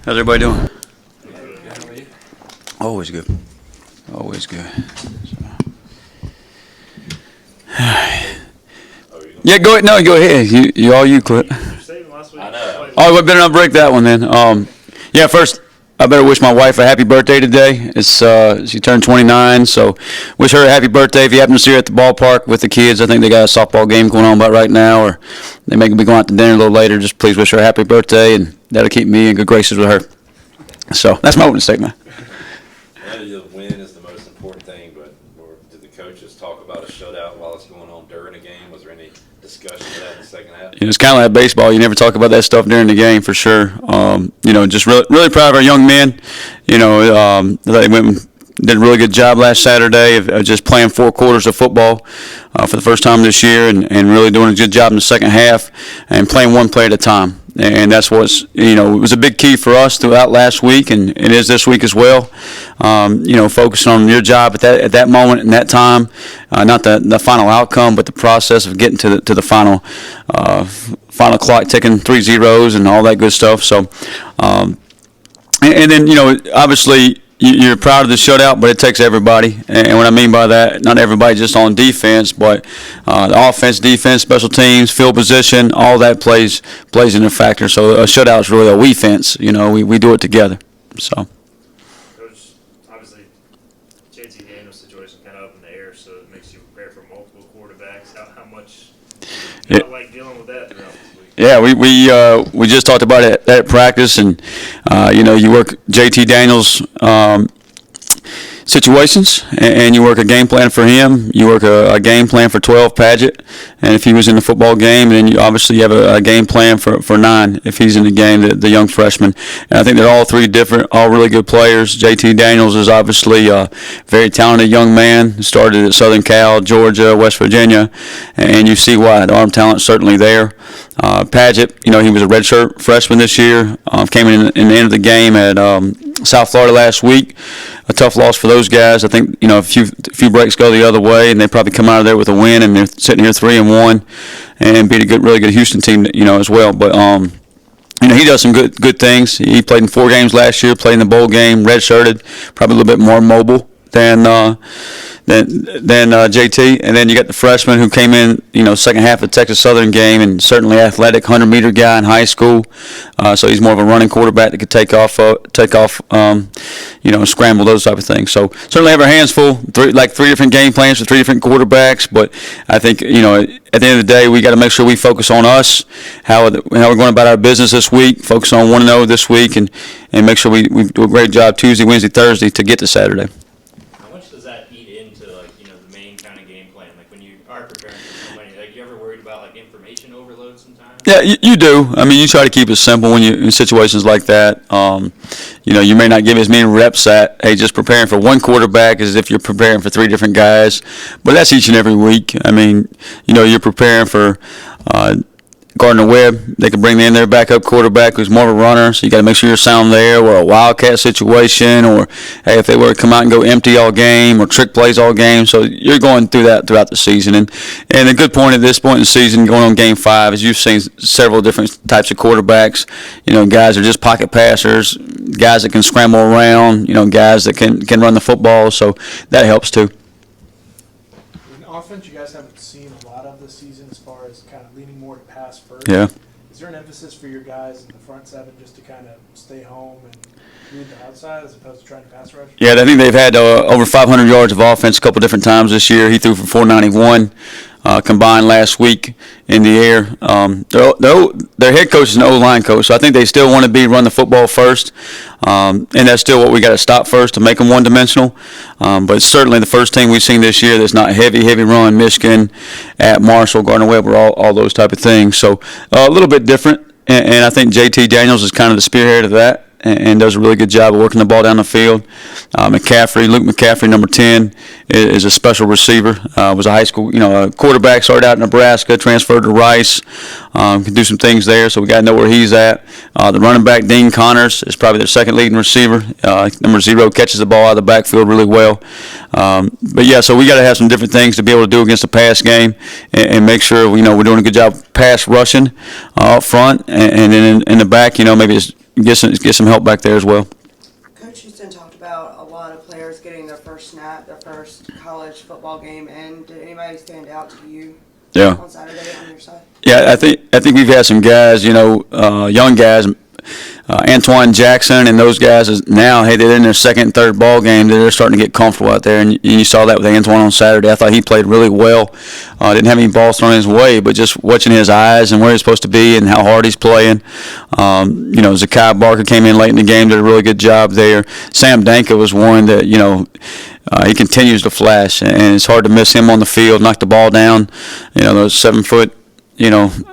How's everybody doing? Always good. Always good. Yeah, go ahead. No, go ahead. You Clip. I know. Oh, we better not break that one then. Yeah, first, I better wish my wife a happy birthday today. She turned 29, so wish her a happy birthday. If you happen to see her at the ballpark with the kids, I think they got a softball game going on about right now, or they may be going out to dinner a little later. Just please wish her a happy birthday, and that'll keep me in good graces with her. So that's my opening statement. The win is the most important thing, but did the coaches talk about a shutout while it's going on during a game? Was there any discussion of that in the second half? It's kind of like baseball. You never talk about that stuff during the game, for sure. Just really proud of our young men. They did a really good job last Saturday of just playing 4 quarters of football for the first time this year, and really doing a good job in the second half and playing one play at a time. And that's it was a big key for us throughout last week, and it is this week as well. Focusing on your job at that moment and that time, not the final outcome, but the process of getting to the final clock ticking 3 zeros and all that good stuff. So, and then obviously, you're proud of the shutout, but it takes everybody. And what I mean by that, not everybody just on defense, but the offense, defense, special teams, field position, all that plays in a factor. So a shutout is really a we fence. We do it together. So. Coach, obviously, JT Daniels' situation kind of up in the air, so it makes you prepare for multiple quarterbacks. How much do you like dealing with that throughout this week? Yeah, we just talked about it at practice, and you work JT Daniels situations, and you work a game plan for him. You work a game plan for 12 Padgett, and if he was in the football game, then you obviously have a game plan for 9 if he's in the game, the young freshman. And I think they're all 3 different, all really good players. JT Daniels is obviously a very talented young man. Started at Southern Cal, Georgia, West Virginia, and you see why. The arm talent's certainly there. Padgett, he was a redshirt freshman this year. Came in the end of the game at South Florida last week. A tough loss for those guys. I think a few breaks go the other way, and they probably come out of there with a win, and they're sitting here 3-1, and beat a really good Houston team, as well. But he does some good things. He played in 4 games last year, played in the bowl game, redshirted, probably a little bit more mobile than JT. And then you got the freshman who came in, second half of the Texas Southern game, and certainly athletic, 100-meter guy in high school. So he's more of a running quarterback that could take off, scramble, those type of things. So certainly have our hands full, 3 different game plans for 3 different quarterbacks. But I think, at the end of the day, we got to make sure we focus on us, how we're going about our business this week, focus on 1-0 this week, and make sure we do a great job Tuesday, Wednesday, Thursday to get to Saturday. Information overload sometimes? Yeah, you do. I mean, you try to keep it simple when you're in situations like that. You may not give as many reps at, hey, just preparing for one quarterback as if you're preparing for 3 different guys. But that's each and every week. I mean, you're preparing for Gardner-Webb. They could bring in their backup quarterback who's more of a runner, so you got to make sure you're sound there, or a wildcat situation, or hey, if they were to come out and go empty all game, or trick plays all game. So you're going through that throughout the season. And a good point at this point in the season, going on game 5, is you've seen several different types of quarterbacks. Guys that are just pocket passers, guys that can scramble around, guys that can run the football. So that helps too. In offense, you guys haven't seen a lot of this season as far as kind of leaning more to pass first. Yeah. Is there an emphasis for your guys in the front 7 just to kind of stay home and move the outside as opposed to trying to pass rush? Yeah, I think they've had over 500 yards of offense a couple different times this year. He threw for 491 combined last week in the air. Their head coach is an O-line coach, so I think they still want to run the football first, and that's still what we got to stop first to make them one-dimensional. But it's certainly the first team we've seen this year that's not heavy run. Michigan, at Marshall, Gardner-Webb, all those type of things. So a little bit different, and I think JT Daniels is kind of the spearhead of that. And does a really good job of working the ball down the field. Luke McCaffrey, number 10, is a special receiver. Was a high school, a quarterback, started out in Nebraska, transferred to Rice. Can do some things there, so we got to know where he's at. The running back, Dean Connors, is probably their second leading receiver. Number 0 catches the ball out of the backfield really well. But yeah, so we got to have some different things to be able to do against the pass game, and make sure we're doing a good job pass rushing up front, and then in the back, maybe it's get some help back there as well. Coach Houston talked about a lot of players getting their first snap, their first college football game, and did anybody stand out to you Yeah. on Saturday on your side? Yeah, I think we've had some guys, young guys, Antoine Jackson and those guys is now, hey, they're in their second and third ball game. They're starting to get comfortable out there, and you saw that with Antoine on Saturday. I thought he played really well. Didn't have any balls thrown his way, but just watching his eyes and where he's supposed to be and how hard he's playing. Zakai Barker came in late in the game, did a really good job there. Sam Danka was one that, he continues to flash, and it's hard to miss him on the field, knock the ball down. Those 7-foot,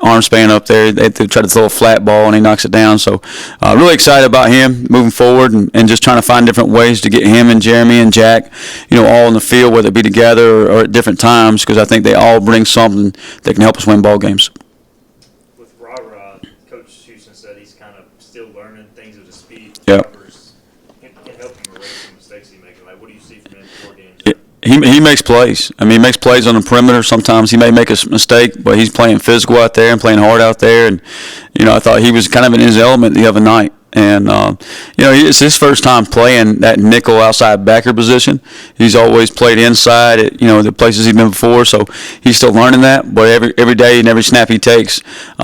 arm span up there. They try to throw a flat ball, and he knocks it down. So really excited about him moving forward and just trying to find different ways to get him and Jeremy and Jack, all in the field, whether it be together or at different times, because I think they all bring something that can help us win ball games. With Coach Houston said he's kind of still learning things at his speed. Yeah. Can help him erase some mistakes he makes. Like, what do you see from him in 4 games? He makes plays. I mean, he makes plays on the perimeter. Sometimes he may make a mistake, but he's playing physical out there and playing hard out there. And, I thought he was kind of in his element the other night. And, it's his first time playing that nickel outside backer position. He's always played inside at, the places he's been before. So he's still learning that. But every day and every snap he takes,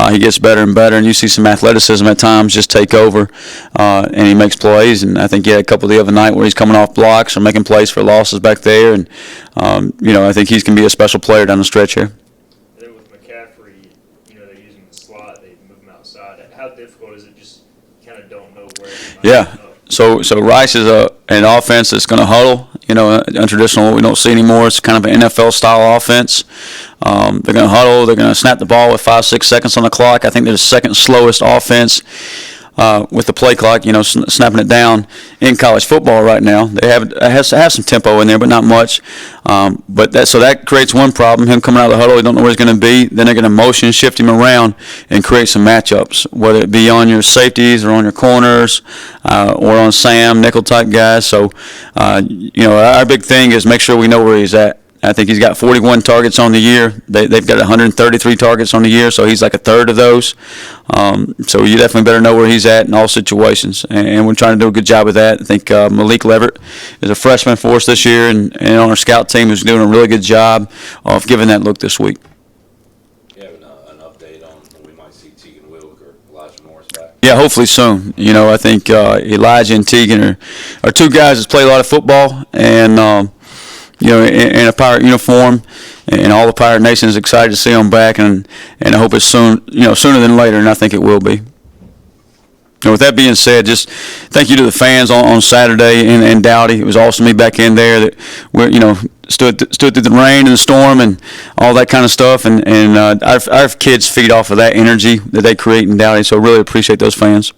he gets better and better. And you see some athleticism at times just take over, and he makes plays. And I think he had a couple the other night where he's coming off blocks or making plays for losses back there. And, I think he's going to be a special player down the stretch here. And then with McCaffrey, they're using the slot, they move him outside. How difficult is it? Just kind of don't know where he might Yeah. end up. So Rice is an offense that's going to huddle, untraditional, we don't see anymore. It's kind of an NFL-style offense. They're going to huddle. They're going to snap the ball with 5-6 seconds on the clock. I think they're the second slowest offense with the play clock, snapping it down in college football right now. They have some tempo in there, but not much. But that creates one problem. Him coming out of the huddle, you don't know where he's going to be. Then they're going to motion shift him around and create some matchups, whether it be on your safeties or on your corners or on Sam, nickel type guys. So, our big thing is make sure we know where he's at. I think he's got 41 targets on the year. They've got 133 targets on the year, so he's like a third of those. So you definitely better know where he's at in all situations, and we're trying to do a good job of that. I think Malik Leverett is a freshman for us this year, and on our scout team is doing a really good job of giving that look this week. You have an update on when we might see Tegan Wilk or Elijah Morris back? Yeah, hopefully soon. I think Elijah and Tegan are two guys that play a lot of football, and in a Pirate uniform, and all the Pirate Nation is excited to see them back, and I hope it's soon, sooner than later, and I think it will be. And with that being said, just thank you to the fans on Saturday in Dowdy. It was awesome to be back in there. That we stood through the rain and the storm and all that kind of stuff, and our kids feed off of that energy that they create in Dowdy. So really appreciate those fans.